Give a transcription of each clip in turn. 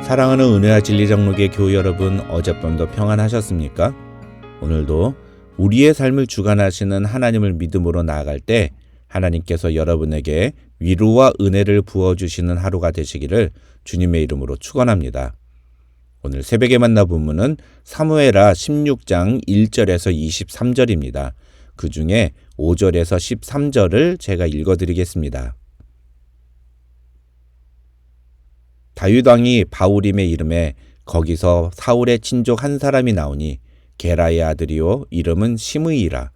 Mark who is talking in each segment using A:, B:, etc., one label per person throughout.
A: 사랑하는 은혜와 진리 장로교회 교우 여러분, 어젯밤도 평안하셨습니까? 오늘도 우리의 삶을 주관하시는 하나님을 믿음으로 나아갈 때 하나님께서 여러분에게 위로와 은혜를 부어주시는 하루가 되시기를 주님의 이름으로 축원합니다. 오늘 새벽에 만나 본문은 사무엘하 16장 1절에서 23절입니다. 그 중에 5절에서 13절을 제가 읽어드리겠습니다. 다윗 왕이 바후림의 이름에 거기서 사울의 친족 한 사람이 나오니 게라의 아들이요 이름은 시므이라.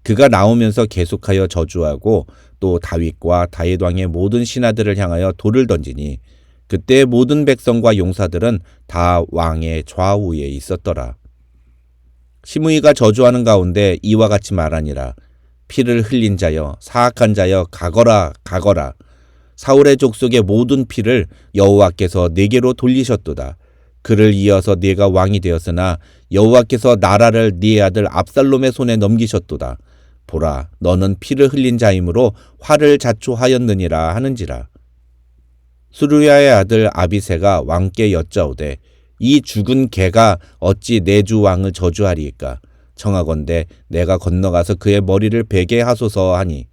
A: 그가 나오면서 계속하여 저주하고 또 다윗과 다윗 왕의 모든 신하들을 향하여 돌을 던지니 그때 모든 백성과 용사들은 다 왕의 좌우에 있었더라. 시므이가 저주하는 가운데 이와 같이 말하니라. 피를 흘린 자여 사악한 자여 가거라 가거라. 사울의 족속의 모든 피를 여호와께서 네게로 돌리셨도다. 그를 이어서 네가 왕이 되었으나 여호와께서 나라를 네 아들 압살롬의 손에 넘기셨도다. 보라, 너는 피를 흘린 자이므로 화를 자초하였느니라 하는지라. 수르야의 아들 아비새가 왕께 여짜오되 이 죽은 개가 어찌 내 주 왕을 저주하리이까? 청하건대 내가 건너가서 그의 머리를 베게 하소서 하니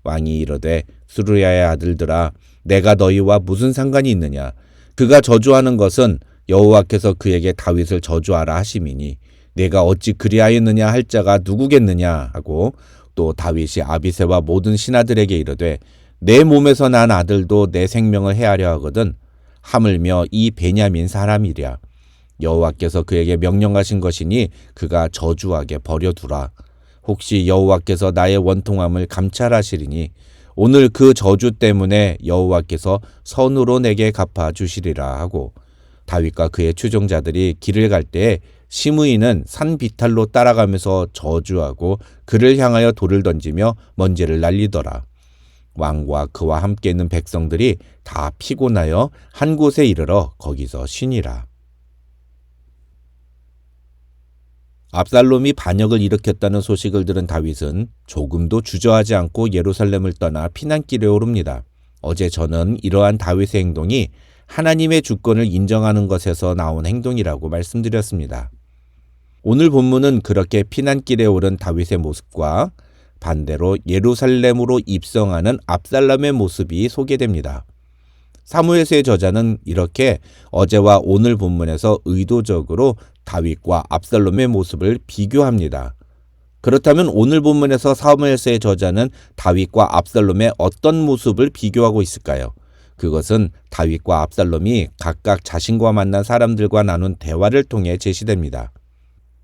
A: 왕이 이르되 수르야의 아들들아, 내가 너희와 무슨 상관이 있느냐? 그가 저주하는 것은 여호와께서 그에게 다윗을 저주하라 하심이니 내가 어찌 그리하였느냐 할 자가 누구겠느냐 하고, 또 다윗이 아비새와 모든 신하들에게 이르되 내 몸에서 난 아들도 내 생명을 해하려 하거든 하물며 이 베냐민 사람이랴. 여호와께서 그에게 명령하신 것이니 그가 저주하게 버려두라. 혹시 여호와께서 나의 원통함을 감찰하시리니 오늘 그 저주 때문에 여호와께서 선으로 내게 갚아주시리라 하고, 다윗과 그의 추종자들이 길을 갈 때에 시므이는 산 비탈로 따라가면서 저주하고 그를 향하여 돌을 던지며 먼지를 날리더라. 왕과 그와 함께 있는 백성들이 다 피곤하여 한 곳에 이르러 거기서 쉬니라. 압살롬이 반역을 일으켰다는 소식을 들은 다윗은 조금도 주저하지 않고 예루살렘을 떠나 피난길에 오릅니다. 어제 저는 이러한 다윗의 행동이 하나님의 주권을 인정하는 것에서 나온 행동이라고 말씀드렸습니다. 오늘 본문은 그렇게 피난길에 오른 다윗의 모습과 반대로 예루살렘으로 입성하는 압살롬의 모습이 소개됩니다. 사무엘서의 저자는 이렇게 어제와 오늘 본문에서 의도적으로 다윗과 압살롬의 모습을 비교합니다. 그렇다면 오늘 본문에서 사무엘서의 저자는 다윗과 압살롬의 어떤 모습을 비교하고 있을까요? 그것은 다윗과 압살롬이 각각 자신과 만난 사람들과 나눈 대화를 통해 제시됩니다.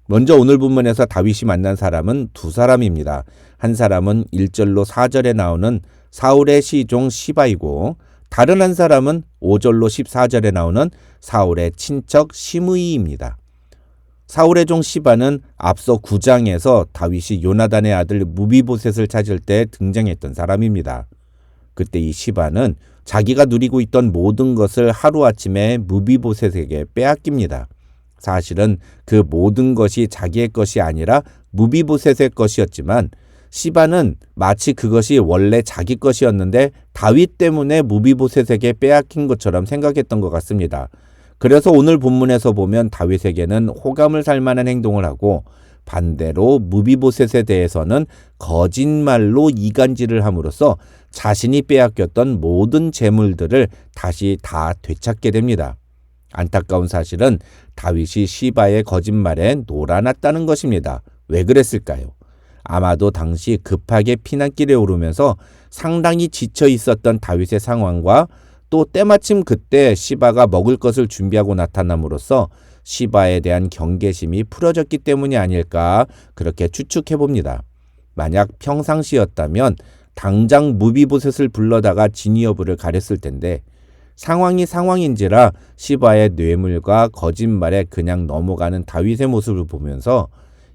A: 먼저 오늘 본문에서 다윗이 만난 사람은 두 사람입니다. 한 사람은 1절로 4절에 나오는 사울의 시종 시바이고, 다른 한 사람은 5절로 14절에 나오는 사울의 친척 시므이입니다. 사울의 종 시바는 앞서 9장에서 다윗이 요나단의 아들 무비보셋을 찾을 때 등장했던 사람입니다. 그때 이 시바는 자기가 누리고 있던 모든 것을 하루아침에 무비보셋에게 빼앗깁니다. 사실은 그 모든 것이 자기의 것이 아니라 무비보셋의 것이었지만 시바는 마치 그것이 원래 자기 것이었는데 다윗 때문에 무비보셋에게 빼앗긴 것처럼 생각했던 것 같습니다. 그래서 오늘 본문에서 보면 다윗에게는 호감을 살 만한 행동을 하고, 반대로 무비보셋에 대해서는 거짓말로 이간질을 함으로써 자신이 빼앗겼던 모든 재물들을 다시 다 되찾게 됩니다. 안타까운 사실은 다윗이 시바의 거짓말에 놀아났다는 것입니다. 왜 그랬을까요? 아마도 당시 급하게 피난길에 오르면서 상당히 지쳐 있었던 다윗의 상황과 또 때마침 그때 시바가 먹을 것을 준비하고 나타남으로써 시바에 대한 경계심이 풀어졌기 때문이 아닐까 그렇게 추측해 봅니다. 만약 평상시였다면 당장 무비보셋을 불러다가 진위 여부를 가렸을 텐데 상황이 상황인지라 시바의 뇌물과 거짓말에 그냥 넘어가는 다윗의 모습을 보면서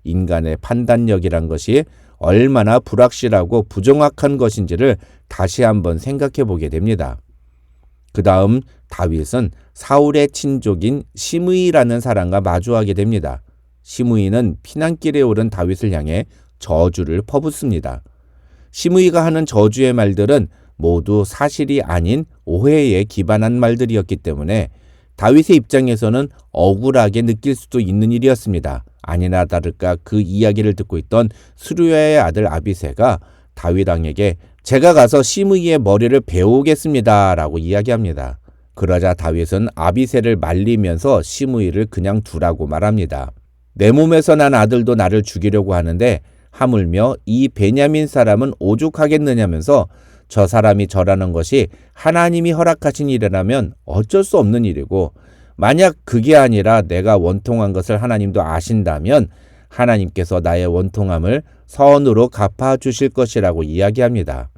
A: 인간의 판단력이란 것이 얼마나 불확실하고 부정확한 것인지를 다시 한번 생각해 보게 됩니다. 그 다음 다윗은 사울의 친족인 시므이라는 사람과 마주하게 됩니다. 시므이는 피난길에 오른 다윗을 향해 저주를 퍼붓습니다. 시므이가 하는 저주의 말들은 모두 사실이 아닌 오해에 기반한 말들이었기 때문에 다윗의 입장에서는 억울하게 느낄 수도 있는 일이었습니다. 아니나 다를까 그 이야기를 듣고 있던 스루야의 아들 아비새가 다윗 왕에게 제가 가서 시므이의 머리를 베어오겠습니다 라고 이야기합니다. 그러자 다윗은 아비새를 말리면서 시므이를 그냥 두라고 말합니다. 내 몸에서 난 아들도 나를 죽이려고 하는데 하물며 이 베냐민 사람은 오죽하겠느냐면서 저 사람이 절하는 것이 하나님이 허락하신 일이라면 어쩔 수 없는 일이고 만약 그게 아니라 내가 원통한 것을 하나님도 아신다면 하나님께서 나의 원통함을 선으로 갚아주실 것이라고 이야기합니다.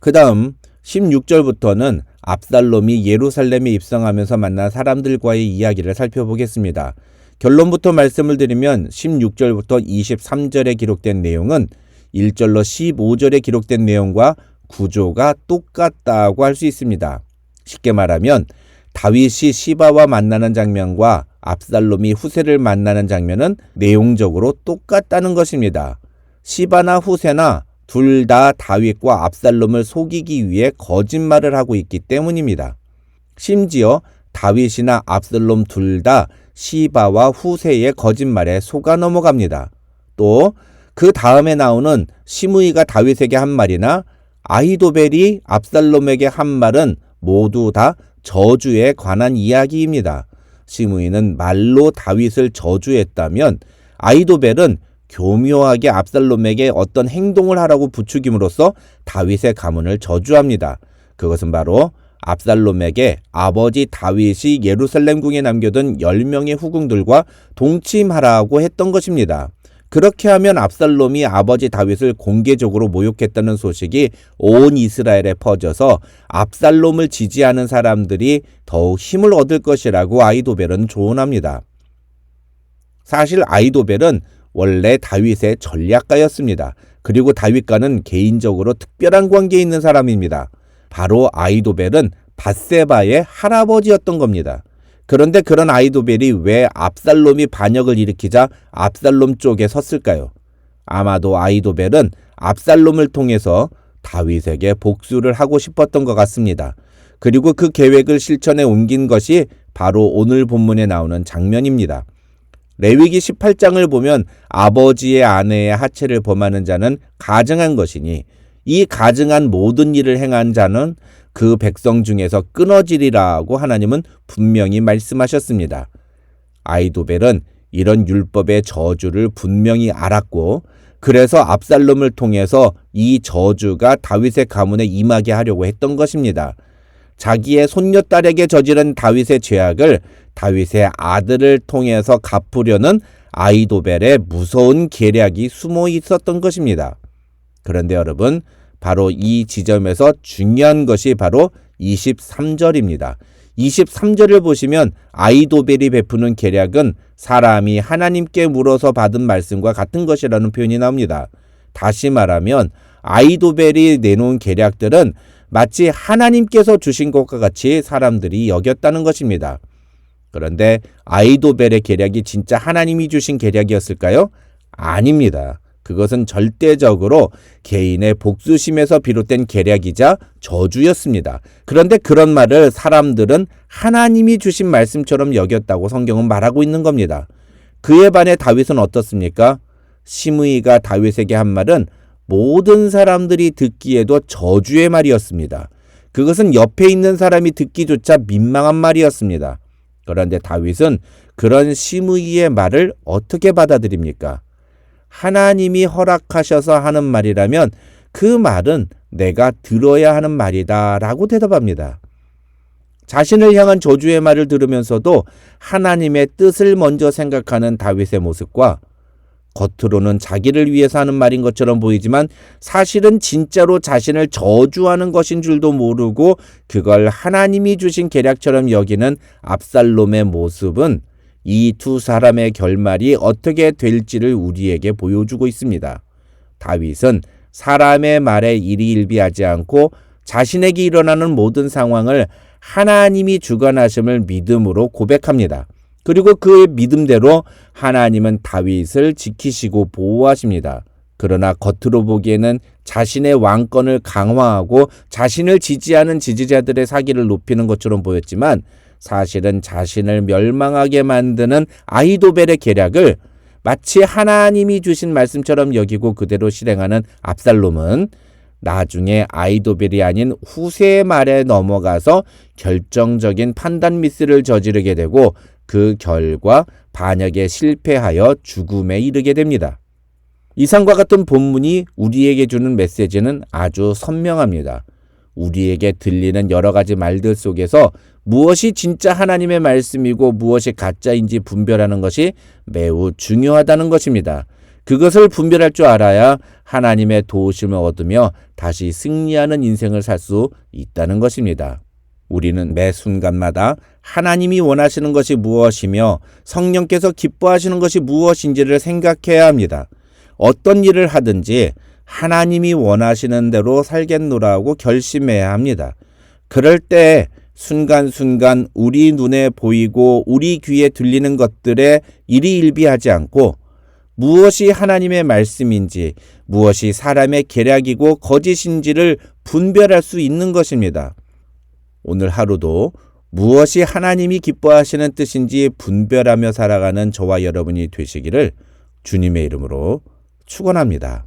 A: 그 다음 16절부터는 압살롬이 예루살렘에 입성하면서 만난 사람들과의 이야기를 살펴보겠습니다. 결론부터 말씀을 드리면 16절부터 23절에 기록된 내용은 1절로 15절에 기록된 내용과 구조가 똑같다고 할 수 있습니다. 쉽게 말하면 다윗이 시바와 만나는 장면과 압살롬이 후세를 만나는 장면은 내용적으로 똑같다는 것입니다. 시바나 후세나 둘 다 다윗과 압살롬을 속이기 위해 거짓말을 하고 있기 때문입니다. 심지어 다윗이나 압살롬 둘 다 시바와 후세의 거짓말에 속아 넘어갑니다. 또 그 다음에 나오는 시므이가 다윗에게 한 말이나 아히도벨이 압살롬에게 한 말은 모두 다 저주에 관한 이야기입니다. 시므이는 말로 다윗을 저주했다면 아히도벨은 교묘하게 압살롬에게 어떤 행동을 하라고 부추김으로써 다윗의 가문을 저주합니다. 그것은 바로 압살롬에게 아버지 다윗이 예루살렘 궁에 남겨둔 10명의 후궁들과 동침하라고 했던 것입니다. 그렇게 하면 압살롬이 아버지 다윗을 공개적으로 모욕했다는 소식이 온 이스라엘에 퍼져서 압살롬을 지지하는 사람들이 더욱 힘을 얻을 것이라고 아히도벨은 조언합니다. 사실 아히도벨은 원래 다윗의 전략가였습니다. 그리고 다윗과는 개인적으로 특별한 관계에 있는 사람입니다. 바로 아히도벨은 밧세바의 할아버지였던 겁니다. 그런데 그런 아히도벨이 왜 압살롬이 반역을 일으키자 압살롬 쪽에 섰을까요? 아마도 아히도벨은 압살롬을 통해서 다윗에게 복수를 하고 싶었던 것 같습니다. 그리고 그 계획을 실천에 옮긴 것이 바로 오늘 본문에 나오는 장면입니다. 레위기 18장을 보면 아버지의 아내의 하체를 범하는 자는 가증한 것이니 이 가증한 모든 일을 행한 자는 그 백성 중에서 끊어지리라고 하나님은 분명히 말씀하셨습니다. 아히도벨은 이런 율법의 저주를 분명히 알았고 그래서 압살롬을 통해서 이 저주가 다윗의 가문에 임하게 하려고 했던 것입니다. 자기의 손녀딸에게 저지른 다윗의 죄악을 다윗의 아들을 통해서 갚으려는 아히도벨의 무서운 계략이 숨어 있었던 것입니다. 그런데 여러분, 바로 이 지점에서 중요한 것이 바로 23절입니다. 23절을 보시면 아히도벨이 베푸는 계략은 사람이 하나님께 물어서 받은 말씀과 같은 것이라는 표현이 나옵니다. 다시 말하면 아히도벨이 내놓은 계략들은 마치 하나님께서 주신 것과 같이 사람들이 여겼다는 것입니다. 그런데 아히도벨의 계략이 진짜 하나님이 주신 계략이었을까요? 아닙니다. 그것은 절대적으로 개인의 복수심에서 비롯된 계략이자 저주였습니다. 그런데 그런 말을 사람들은 하나님이 주신 말씀처럼 여겼다고 성경은 말하고 있는 겁니다. 그에 반해 다윗은 어떻습니까? 시므이가 다윗에게 한 말은 모든 사람들이 듣기에도 저주의 말이었습니다. 그것은 옆에 있는 사람이 듣기조차 민망한 말이었습니다. 그런데 다윗은 그런 시므이의 말을 어떻게 받아들입니까? 하나님이 허락하셔서 하는 말이라면 그 말은 내가 들어야 하는 말이다 라고 대답합니다. 자신을 향한 저주의 말을 들으면서도 하나님의 뜻을 먼저 생각하는 다윗의 모습과 겉으로는 자기를 위해서 하는 말인 것처럼 보이지만 사실은 진짜로 자신을 저주하는 것인 줄도 모르고 그걸 하나님이 주신 계략처럼 여기는 압살롬의 모습은 이 두 사람의 결말이 어떻게 될지를 우리에게 보여주고 있습니다. 다윗은 사람의 말에 일희일비하지 않고 자신에게 일어나는 모든 상황을 하나님이 주관하심을 믿음으로 고백합니다. 그리고 그 믿음대로 하나님은 다윗을 지키시고 보호하십니다. 그러나 겉으로 보기에는 자신의 왕권을 강화하고 자신을 지지하는 지지자들의 사기를 높이는 것처럼 보였지만 사실은 자신을 멸망하게 만드는 아히도벨의 계략을 마치 하나님이 주신 말씀처럼 여기고 그대로 실행하는 압살롬은 나중에 아히도벨이 아닌 후세의 말에 넘어가서 결정적인 판단 미스를 저지르게 되고 그 결과 반역에 실패하여 죽음에 이르게 됩니다. 이상과 같은 본문이 우리에게 주는 메시지는 아주 선명합니다. 우리에게 들리는 여러 가지 말들 속에서 무엇이 진짜 하나님의 말씀이고 무엇이 가짜인지 분별하는 것이 매우 중요하다는 것입니다. 그것을 분별할 줄 알아야 하나님의 도우심을 얻으며 다시 승리하는 인생을 살 수 있다는 것입니다. 우리는 매 순간마다 하나님이 원하시는 것이 무엇이며 성령께서 기뻐하시는 것이 무엇인지를 생각해야 합니다. 어떤 일을 하든지 하나님이 원하시는 대로 살겠노라고 결심해야 합니다. 그럴 때 순간순간 우리 눈에 보이고 우리 귀에 들리는 것들에 일희일비하지 않고 무엇이 하나님의 말씀인지 무엇이 사람의 계략이고 거짓인지를 분별할 수 있는 것입니다. 오늘 하루도 무엇이 하나님이 기뻐하시는 뜻인지 분별하며 살아가는 저와 여러분이 되시기를 주님의 이름으로 축원합니다.